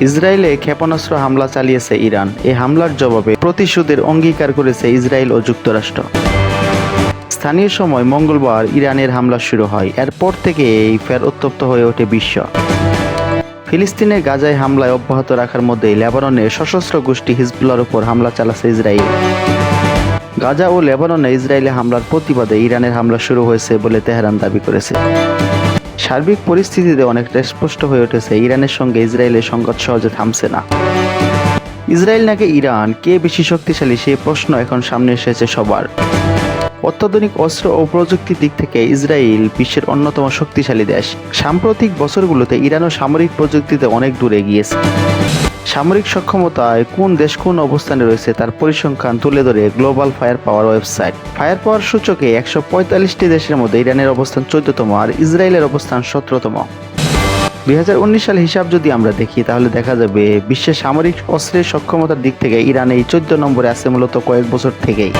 ইসরায়েলে ক্ষেপণাস্ত্র হামলা চালিয়েছে ইরান। এই হামলার জবাবে প্রতিশোধের অঙ্গীকার করেছে ইসরায়েল ও যুক্তরাষ্ট্র। স্থানীয় সময় মঙ্গলবার ইরানের হামলা শুরু হয়। এরপর থেকেই ফের উত্তপ্ত হয়ে ওঠে বিশ্ব। ফিলিস্তিনের গাজায় হামলায় অব্যাহত রাখার মধ্যেই লেবাননের সশস্ত্র গোষ্ঠী হিজবুল্লাহর উপর হামলা চালাচ্ছে ইসরায়েল। গাজা ও লেবাননে ইসরায়েলে হামলার প্রতিবাদে ইরানের হামলা শুরু হয়েছে বলে তেহরান দাবি করেছে। সার্বিক পরিস্থিতিতে অনেকটা স্পষ্ট হয়ে উঠেছে ইরানের সঙ্গে ইসরায়েলের সংঘাত সহজে থামছে না। ইসরায়েল নাকি ইরান, কে বেশি শক্তিশালী সেই প্রশ্ন এখন সামনে এসেছে সবার। অত্যাধুনিক অস্ত্র ও প্রযুক্তির দিক থেকে ইসরায়েল বিশ্বের অন্যতম শক্তিশালী দেশ। সাম্প্রতিক বছরগুলোতে ইরানও সামরিক প্রযুক্তিতে অনেক দূর এগিয়েছে। সামরিক সক্ষমতায় কোন দেশ কোন অবস্থানে রয়েছে তার পরিসংখ্যান তুলে ধরে গ্লোবাল ফায়ার পাওয়ার ওয়েবসাইট। ফায়ার পাওয়ার সূচকে 145টি দেশের মধ্যে ইরানের অবস্থান 14তম আর ইসরায়েলের অবস্থান 17তম। 2019 সাল হিসাব যদি আমরা দেখি তাহলে দেখা যাবে বিশ্বের সামরিক অস্ত্রের সক্ষমতার দিক থেকে ইরান এই 14 নম্বরে আছে মূলত কয়েক বছর থেকেই।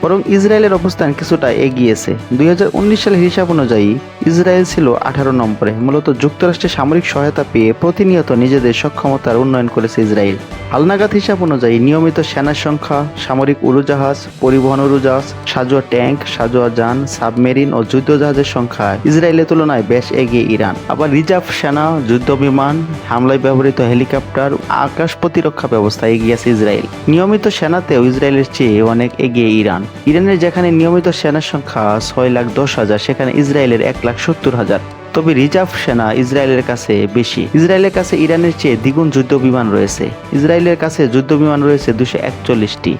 বরং ইসরায়েলের অবস্থান কিছুটা এগিয়েছে। 2019 সালের হিসাব অনুযায়ী ইসরায়েল ছিল 18 নম্বরে। মূলত যুক্তরাষ্ট্রের সামরিক সহায়তা পেয়ে প্রতিনিয়ত নিজেদের সক্ষমতার উন্নয়ন করেছে ইসরায়েল। হালনাগাদ হিসাব অনুযায়ী নিয়মিত সেনার সংখ্যা, সামরিক উড়োজাহাজ, পরিবহন উড়োজাহাজ, সাজোয়া ট্যাঙ্ক, সাজোয়া যান, সাবমেরিন ও যুদ্ধজাহাজের সংখ্যা ইসরায়েলের তুলনায় বেশ এগিয়ে ইরান। আবার রিজার্ভ সেনা, যুদ্ধ বিমান, হামলায় ব্যবহৃত হেলিকপ্টার, আকাশ প্রতিরক্ষা ব্যবস্থা এগিয়ে আছে ইসরায়েল। নিয়মিত সেনাতেও ইসরায়েলের চেয়ে অনেক এগিয়ে ইরান। ইরানের যেখানে নিয়মিত সেনার সংখ্যা 6,10,000 সেখানে ইসরায়েলের 1,70,000। তবে রিজার্ভ সেনা ইসরায়েলের কাছে বেশি। ইসরায়েলের কাছে ইরানের চেয়ে দ্বিগুণ যুদ্ধ বিমান রয়েছে। ইসরায়েলের কাছে যুদ্ধ বিমান রয়েছে 241টি,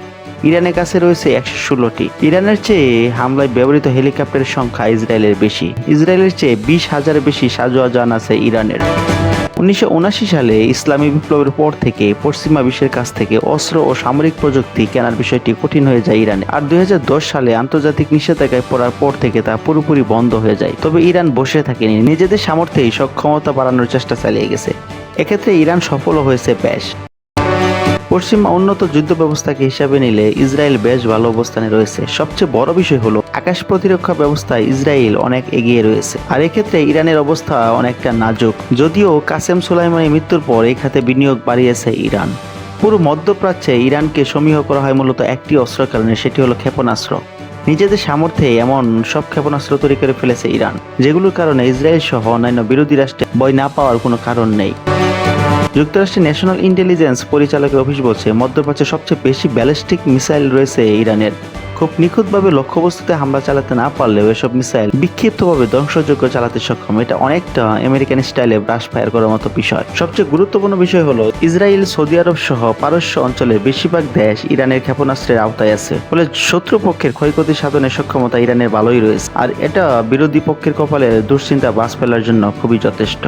ইরানের কাছে রয়েছে 116টি। ইরানের চেয়ে হামলায় ব্যবহৃত হেলিকপ্টারের সংখ্যা ইসরায়েলের বেশি। ইসরায়েলের চেয়ে 20,000 বেশি সাজোয়া যান আছে ইরানের। 1979 সালে ইসলামী বিপ্লবের পর থেকে পশ্চিমা বিশ্বের কাছ থেকে অস্ত্র ও সামরিক প্রযুক্তি কেনার বিষয়টি কঠিন হয়ে যায় ইরানে। আর 2010 সালে আন্তর্জাতিক নিষেধাজ্ঞায় পড়ার পর থেকে তা পুরোপুরি বন্ধ হয়ে যায়। তবে ইরান বসে থাকেনি, নিজেদের সামর্থ্যেই সক্ষমতা বাড়ানোর চেষ্টা চালিয়ে গেছে। এক্ষেত্রে ইরান সফলও হয়েছে বেশ। পশ্চিমা উন্নত যুদ্ধ ব্যবস্থাকে হিসাবে নিলে ইসরায়েল বেশ ভালো অবস্থানে রয়েছে। সবচেয়ে বড় বিষয় হলো আকাশ প্রতিরক্ষা ব্যবস্থায় ইসরায়েল অনেক এগিয়ে রয়েছে। আর এক্ষেত্রে ইরানের অবস্থা অনেকটা নাজুক। যদিও কাসেম সুলাইমানির মৃত্যুর পর এই খাতে বিনিয়োগ বাড়িয়েছে ইরান। পুরো মধ্যপ্রাচ্যে ইরানকে সমীহ করা হয় মূলত একটি অস্ত্রের কারণে, সেটি হলো ক্ষেপণাস্ত্র। নিজেদের সামর্থ্যে এমন সব ক্ষেপণাস্ত্র তৈরি করে ফেলেছে ইরান, যেগুলোর কারণে ইসরায়েল সহ অন্যান্য বিরোধী রাষ্ট্রে ভয় না পাওয়ার কোনো কারণ নেই। যুক্তরাষ্ট্রের ন্যাশনাল ইন্টেলিজেন্স পরিচালকের অফিস বলছে মধ্যপ্রাচ্যে সবচেয়ে বেশি ব্যালিস্টিক মিসাইল রয়েছে ইরানের। খুব নিখুঁতভাবে লক্ষ্যবস্তুতে হামলা চালাতে না পারলেও এসব মিসাইল বিক্ষিপ্তভাবে ধ্বংসযোগ্য চালাতে সক্ষম। এটা অনেকটা আমেরিকান স্টাইলে ব্রাশ ফায়ার করার মতো বিষয়। সবচেয়ে গুরুত্বপূর্ণ বিষয় হলো ইসরায়েল, সৌদি আরব সহ পারস্য অঞ্চলের বেশিরভাগ দেশ ইরানের ক্ষেপণাস্ত্রের আওতায় আছে। ফলে শত্রুপক্ষের ক্ষয়ক্ষতি সাধনের সক্ষমতা ইরানের ভালোই রয়েছে। আর এটা বিরোধী পক্ষের কপালে দুশ্চিন্তা বাজ ফেলার জন্য খুবই যথেষ্ট।